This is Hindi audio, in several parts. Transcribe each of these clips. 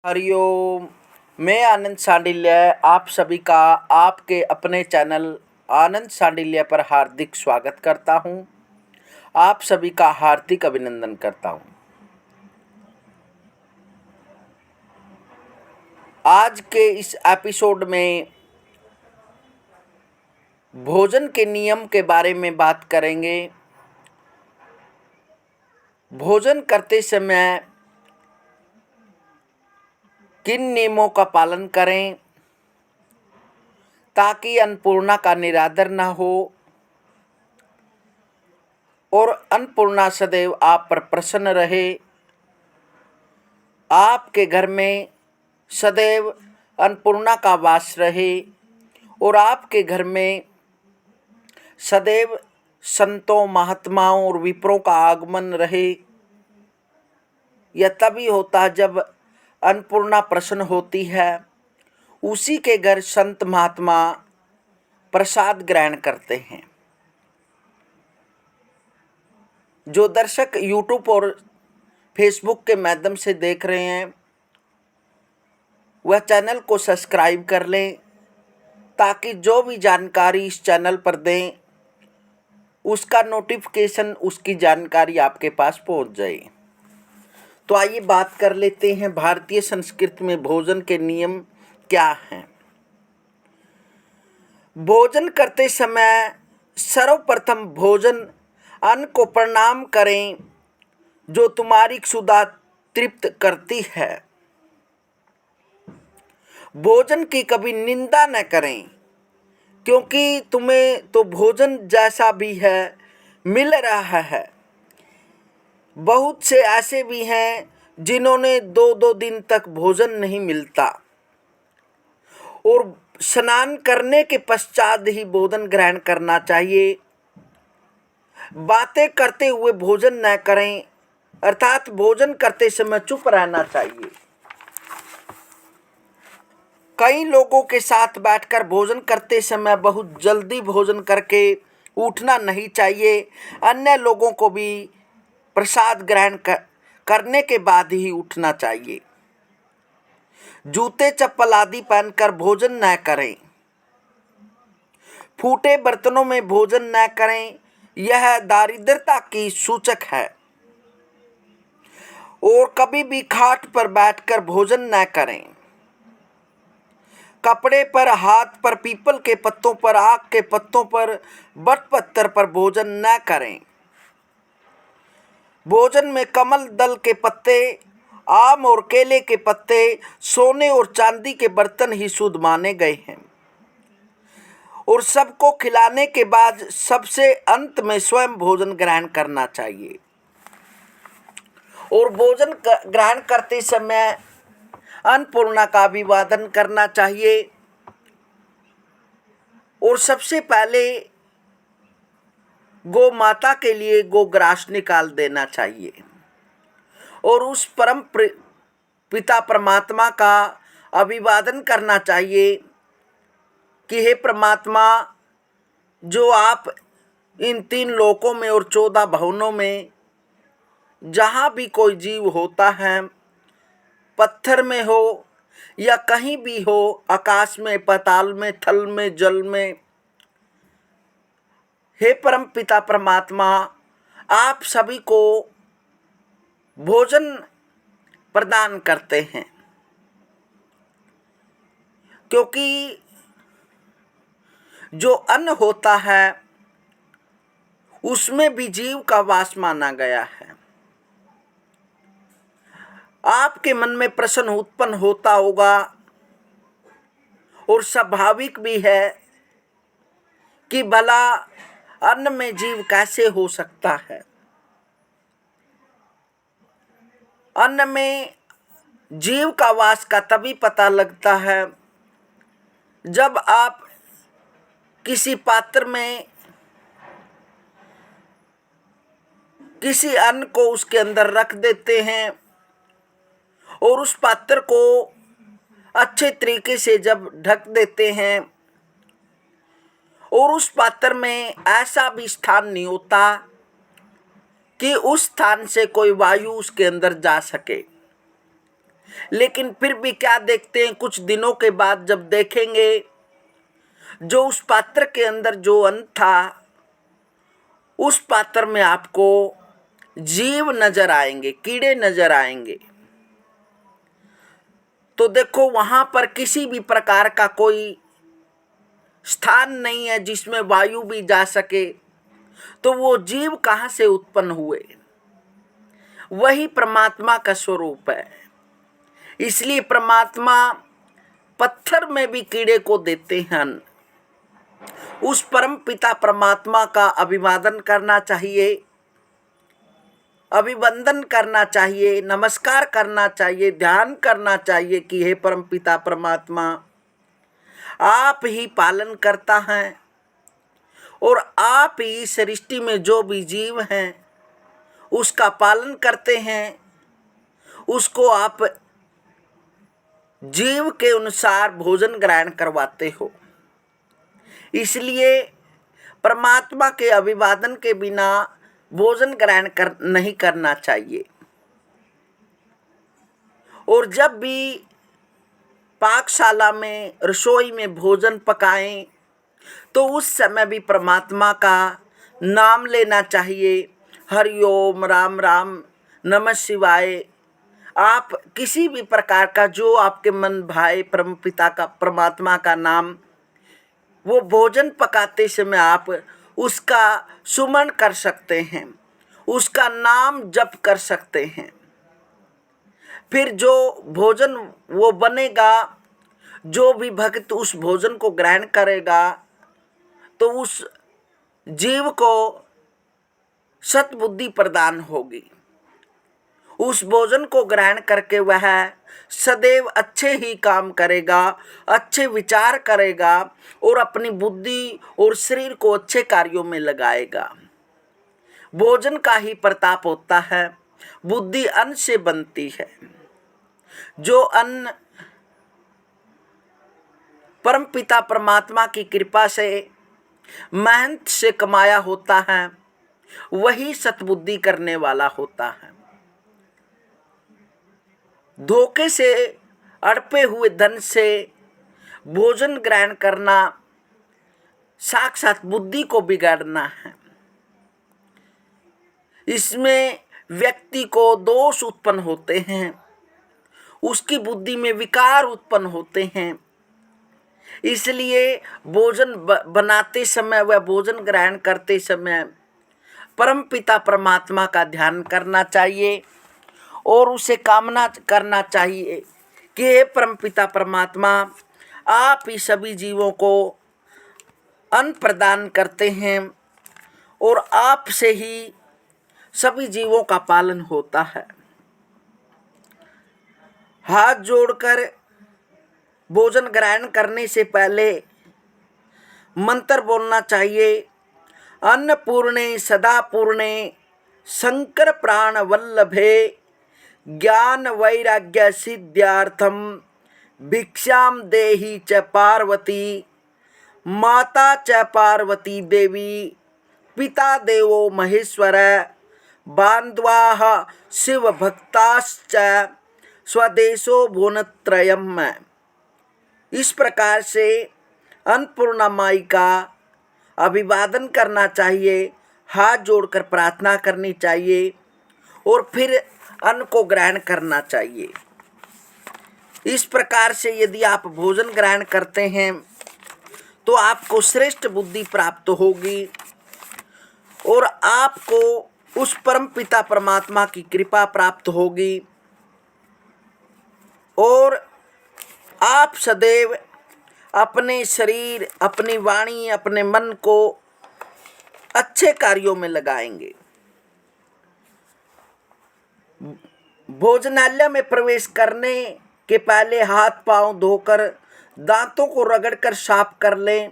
हरिओम। मैं आनंद सांडिल्य आप सभी का आपके अपने चैनल आनंद सांडिल्य पर हार्दिक स्वागत करता हूं। आप सभी का हार्दिक अभिनंदन करता हूं। आज के इस एपिसोड में भोजन के नियम के बारे में बात करेंगे। भोजन करते समय किन नियमों का पालन करें ताकि अन्नपूर्णा का निरादर न हो और अन्नपूर्णा सदैव आप पर प्रसन्न रहे, आपके घर में सदैव अन्नपूर्णा का वास रहे और आपके घर में सदैव संतों, महात्माओं और विप्रों का आगमन रहे। यह तभी होता है जब अन्नपूर्णा प्रसन्न होती है। उसी के घर संत महात्मा प्रसाद ग्रहण करते हैं। जो दर्शक यूट्यूब और फेसबुक के माध्यम से देख रहे हैं वह चैनल को सब्सक्राइब कर लें ताकि जो भी जानकारी इस चैनल पर दें उसका नोटिफिकेशन, उसकी जानकारी आपके पास पहुंच जाए। तो आइए बात कर लेते हैं भारतीय संस्कृति में भोजन के नियम क्या हैं। भोजन करते समय सर्वप्रथम भोजन अन्न को प्रणाम करें जो तुम्हारी क्षुधा तृप्त करती है। भोजन की कभी निंदा न करें क्योंकि तुम्हें तो भोजन जैसा भी है मिल रहा है। बहुत से ऐसे भी हैं जिन्होंने 2-2 दिन तक भोजन नहीं मिलता और स्नान करने के पश्चात ही भोजन ग्रहण करना चाहिए। बातें करते हुए भोजन न करें, अर्थात भोजन करते समय चुप रहना चाहिए। कई लोगों के साथ बैठकर भोजन करते समय बहुत जल्दी भोजन करके उठना नहीं चाहिए। अन्य लोगों को भी प्रसाद ग्रहण करने के बाद ही उठना चाहिए। जूते चप्पल आदि पहनकर भोजन न करें। फूटे बर्तनों में भोजन न करें, यह दारिद्रता की सूचक है। और कभी भी खाट पर बैठकर भोजन न करें। कपड़े पर, हाथ पर, पीपल के पत्तों पर, आक के पत्तों पर, बट पत्थर पर भोजन न करें। भोजन में कमल दल के पत्ते, आम और केले के पत्ते, सोने और चांदी के बर्तन ही शुद्ध माने गए हैं। और सबको खिलाने के बाद सबसे अंत में स्वयं भोजन ग्रहण करना चाहिए। और भोजन ग्रहण करते समय अन्नपूर्णा का अभिवादन करना चाहिए। और सबसे पहले गौ माता के लिए गोग्रास निकाल देना चाहिए और उस परम पिता परमात्मा का अभिवादन करना चाहिए कि हे परमात्मा, जो आप इन 3 लोकों में और 14 भवनों में जहाँ भी कोई जीव होता है, पत्थर में हो या कहीं भी हो, आकाश में, पाताल में, थल में, जल में, हे परम पिता परमात्मा, आप सभी को भोजन प्रदान करते हैं। क्योंकि जो अन्न होता है उसमें भी जीव का वास माना गया है। आपके मन में प्रश्न उत्पन्न होता होगा और स्वाभाविक भी है कि भला अन्न में जीव कैसे हो सकता है। अन्न में जीव का वास का तभी पता लगता है जब आप किसी पात्र में किसी अन्न को उसके अंदर रख देते हैं और उस पात्र को अच्छे तरीके से जब ढक देते हैं और उस पात्र में ऐसा भी स्थान नहीं होता कि उस स्थान से कोई वायु उसके अंदर जा सके। लेकिन फिर भी क्या देखते हैं, कुछ दिनों के बाद जब देखेंगे जो उस पात्र के अंदर जो अन्न था, उस पात्र में आपको जीव नजर आएंगे, कीड़े नजर आएंगे। तो देखो वहां पर किसी भी प्रकार का कोई स्थान नहीं है जिसमें वायु भी जा सके, तो वो जीव कहाँ से उत्पन्न हुए? वही परमात्मा का स्वरूप है। इसलिए परमात्मा पत्थर में भी कीड़े को देते हैं। उस परम पिता परमात्मा का अभिवादन करना चाहिए, अभिवंदन करना चाहिए, नमस्कार करना चाहिए, ध्यान करना चाहिए कि हे परम पिता परमात्मा, आप ही पालन करता है और आप ही सृष्टि में जो भी जीव हैं उसका पालन करते हैं, उसको आप जीव के अनुसार भोजन ग्रहण करवाते हो। इसलिए परमात्मा के अभिवादन के बिना भोजन ग्रहण नहीं करना चाहिए। और जब भी पाकशाला में, रसोई में भोजन पकाएं तो उस समय भी परमात्मा का नाम लेना चाहिए। हरिओम, राम राम, नमः शिवाय। आप किसी भी प्रकार का जो आपके मन भाए परम पिता का, परमात्मा का नाम, वो भोजन पकाते समय आप उसका सुमन कर सकते हैं, उसका नाम जप कर सकते हैं। फिर जो भोजन वो बनेगा, जो भी भक्त उस भोजन को ग्रहण करेगा, तो उस जीव को सद्बुद्धि प्रदान होगी। उस भोजन को ग्रहण करके वह सदैव अच्छे ही काम करेगा, अच्छे विचार करेगा और अपनी बुद्धि और शरीर को अच्छे कार्यों में लगाएगा। भोजन का ही प्रताप होता है। बुद्धि अन्न से बनती है। जो अन्न परम पिता परमात्मा की कृपा से, मेहनत से कमाया होता है, वही सद्बुद्धि करने वाला होता है। धोखे से अड़पे हुए धन से भोजन ग्रहण करना साक्षात बुद्धि को बिगाड़ना है। इसमें व्यक्ति को दोष उत्पन्न होते हैं, उसकी बुद्धि में विकार उत्पन्न होते हैं। इसलिए भोजन बनाते समय, वह भोजन ग्रहण करते समय परम पिता परमात्मा का ध्यान करना चाहिए और उसे कामना करना चाहिए कि हे परम पिता परमात्मा, आप ही सभी जीवों को अन्न प्रदान करते हैं और आप से ही सभी जीवों का पालन होता है। हाथ जोड़कर भोजन ग्रहण करने से पहले मंत्र बोलना चाहिए। अन्नपूर्णे सदा पूर्णे शंकर प्राण वल्लभे ज्ञान वैराग्य सिद्ध्यार्थम भिक्षाम देहि च पार्वती माता च पार्वती देवी पिता देवो महेश्वर बांधवाः शिव भक्ताश्च स्वदेशो भुवनत्रयम्। इस प्रकार से अन्नपूर्णा माई का अभिवादन करना चाहिए, हाथ जोड़कर प्रार्थना करनी चाहिए और फिर अन्न को ग्रहण करना चाहिए। इस प्रकार से यदि आप भोजन ग्रहण करते हैं तो आपको श्रेष्ठ बुद्धि प्राप्त होगी और आपको उस परम पिता परमात्मा की कृपा प्राप्त होगी और आप सदैव अपने शरीर, अपनी वाणी, अपने मन को अच्छे कार्यों में लगाएंगे। भोजनालय में प्रवेश करने के पहले हाथ पांव धोकर दांतों को रगड़कर साफ कर लें।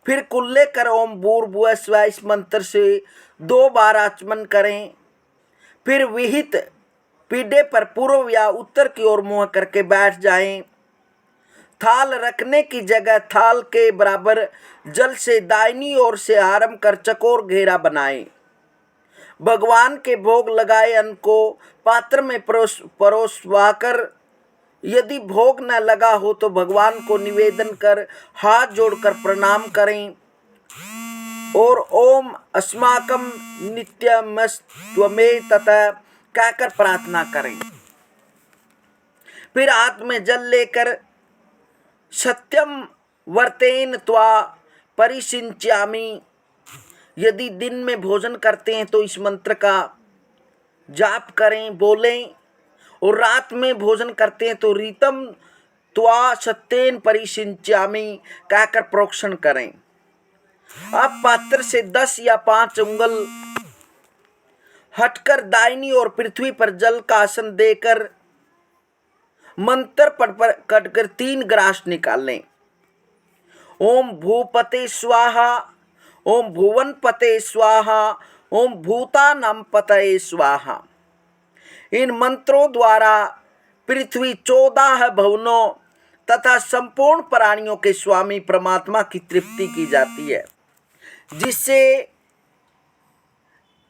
फिर कुल्ले कर ओम भूर्भुवः स्वः इस मंत्र से 2 बार आचमन करें। फिर विहित पीढ़े पर पूर्व या उत्तर की ओर मुंह करके बैठ जाएं। थाल रखने की जगह थाल के बराबर जल से दाहिनी ओर से आरंभ कर चकोर घेरा बनाएं। भगवान के भोग लगाए अन्न को पात्र में परोसवाकर यदि भोग न लगा हो तो भगवान को निवेदन कर हाथ जोड़कर प्रणाम करें और ओम अस्माकं नित्यमस्त्वमेव तथा कहकर प्रार्थना करें। फिर हाथ में जल लेकर सत्यम वर्तेन त्वा परिसिंच्यामि, यदि दिन में भोजन करते हैं तो इस मंत्र का जाप करें, बोलें, और रात में भोजन करते हैं तो रीतम त्वा सत्येन परिसिंच्यामि कहकर प्रोक्षण करें। अब पात्र से 10 या 5 उंगल हटकर दाहिनी और पृथ्वी पर जल का आसन देकर मंत्र पर कटकर 3 ग्रास निकालें। ओम भूपते स्वाहा, ओम भुवन पते स्वाहा, ओम भूतानां पतये स्वाहा। इन मंत्रों द्वारा पृथ्वी 14 भुवनों तथा संपूर्ण प्राणियों के स्वामी परमात्मा की तृप्ति की जाती है, जिससे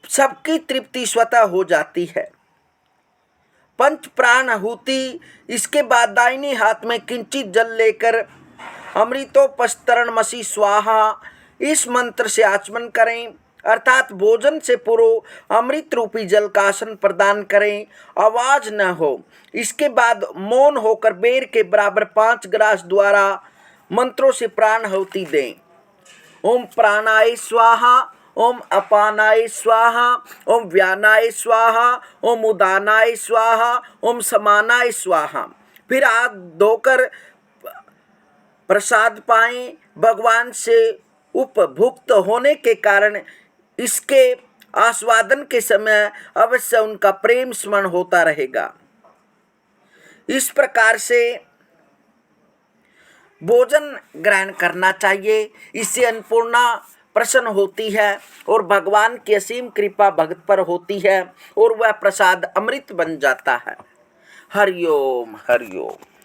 सबकी तृप्ति स्वतः हो जाती है। पंच प्राण आहुति। इसके बाद दाहिने हाथ में किंचित जल लेकर अमृतोपस्तरणमसि स्वाहा इस मंत्र से आचमन करें, अर्थात भोजन से पूर्व अमृत रूपी जल का आसन प्रदान करें, आवाज न हो। इसके बाद मौन होकर बेर के बराबर 5 ग्रास द्वारा मंत्रों से प्राण आहुति दें। ओम प्राणाय स्वाहा, ओम अपानाय स्वाहा, ओम व्यानाय स्वाहा, ओम उदानाय स्वाहा, ओम समानाय स्वाहा। फिर हाथ धोकर प्रसाद पाएं। भगवान से उपभुक्त होने के कारण इसके आस्वादन के समय अवश्य उनका प्रेम स्मरण होता रहेगा। इस प्रकार से भोजन ग्रहण करना चाहिए। इससे अन्नपूर्णा प्रसन्न होती है और भगवान की असीम कृपा भक्त पर होती है और वह प्रसाद अमृत बन जाता है। हरिओम हरिओम।